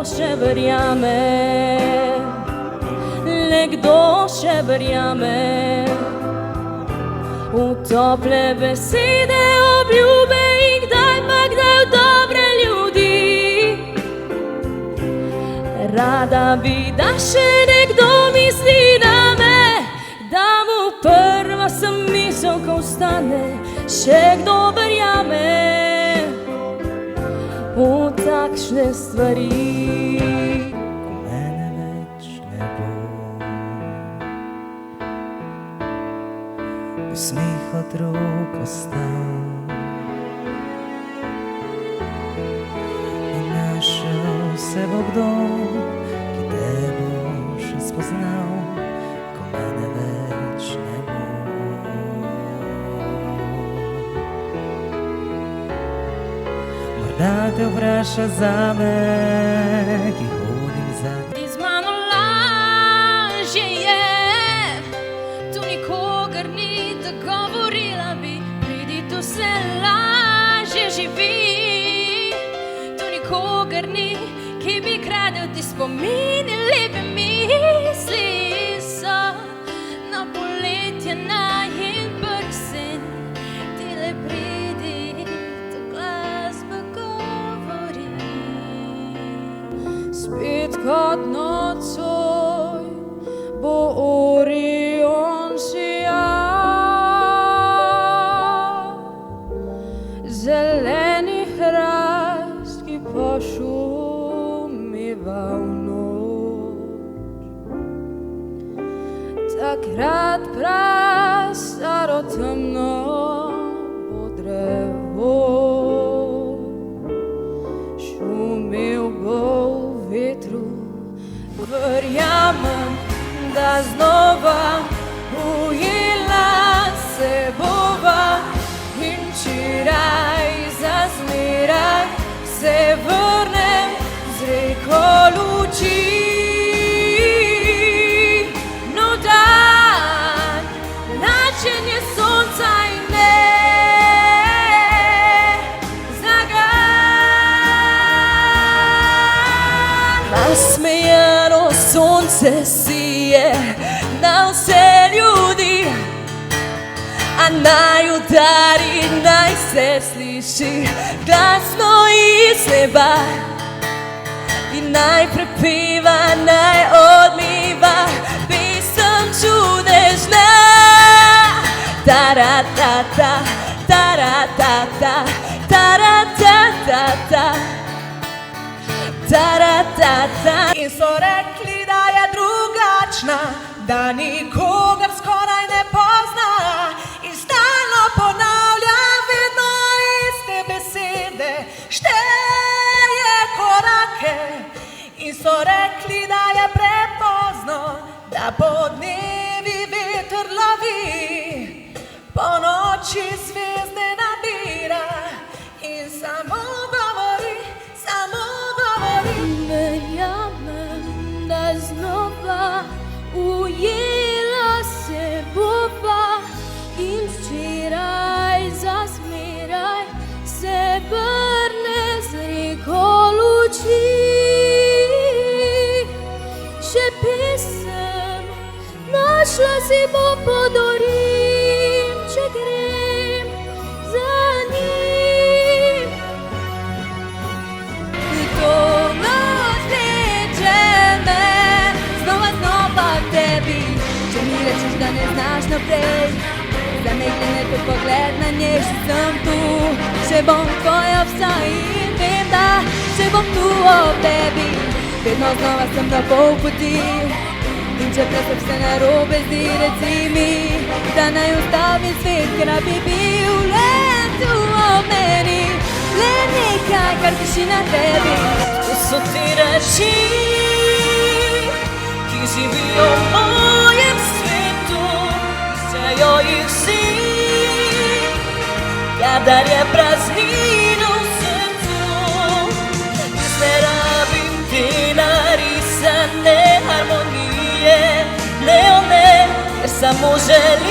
ще verjame, le kdo še verjame v tople besede, obljube in kdaj pa kdaj v dobre ljudi. Rada bi, da še nekdo misli na me, da mu prva sem misel, ko vstane, še kdo verjame v takšne stvari. Ko mene več ne bo, bo smeh otrok ostal in našel se bo kdo, ki te bo še spoznal. Ko mene več ne bo, morda te vpraša zame, ki hodim za Ti z mano lažje je, tu nikogar ni, da govorila bi, pridi, tu se lažje živi. Tu nikogar ni, ki bi kradel ti spomini, lepe misli so na poletje najin prsten. Ti le pridi, to glasba govori. Spet kot nocoj bo Orion sijal, zeleni hrast, ki pošumeva v noč. Takrat prastaro temno bo drevo, šumel bo v vetru. Verjamem, da znova ujela se bova in včeraj za zmeraj se vrnem z reko luči. Nov dan, načenje sonca in ne nasmejano sonce sije na vse ljudi, a naj udari, naj se sliši glasno iz neba in naj prepeva, naj odmiva pesem čudežna. Taratata, taratata, taratata, taratata. In so rekli, da je drugačna, da nikogar skoraj ne pozna in stalno ponavlja vedno iste besede, šteje korake. In so rekli, da je prepozno, da podnevi veter lovi, po noči zvezde nabira in samo govori, samo govori. Verjamem, da znova ujela se bova in včeraj za zmeraj se vrne z reko luči. Še pesem našla si bo podorim, če grem za njim. To noč vleče me znova k tebi, če mi rečeš, da ne znaš naprej. Zamegljene kot pogled na njej, še sem tu, še bom tvoja vsa in vem, da še bom tu ob tebi. Vedno znova sem na pol poti in čeprav se vse narobe zdi, reci mi, da naj ustavim svet, ker bi bil le tu ob meni, le nekaj, kar diši na tebi. To so ti reči, ki živijo v mojem svetu, iščejo jih vsi, kadar je praznina v srcu. Jaz ne rabim te narisane harmonije, ne, ker samo želim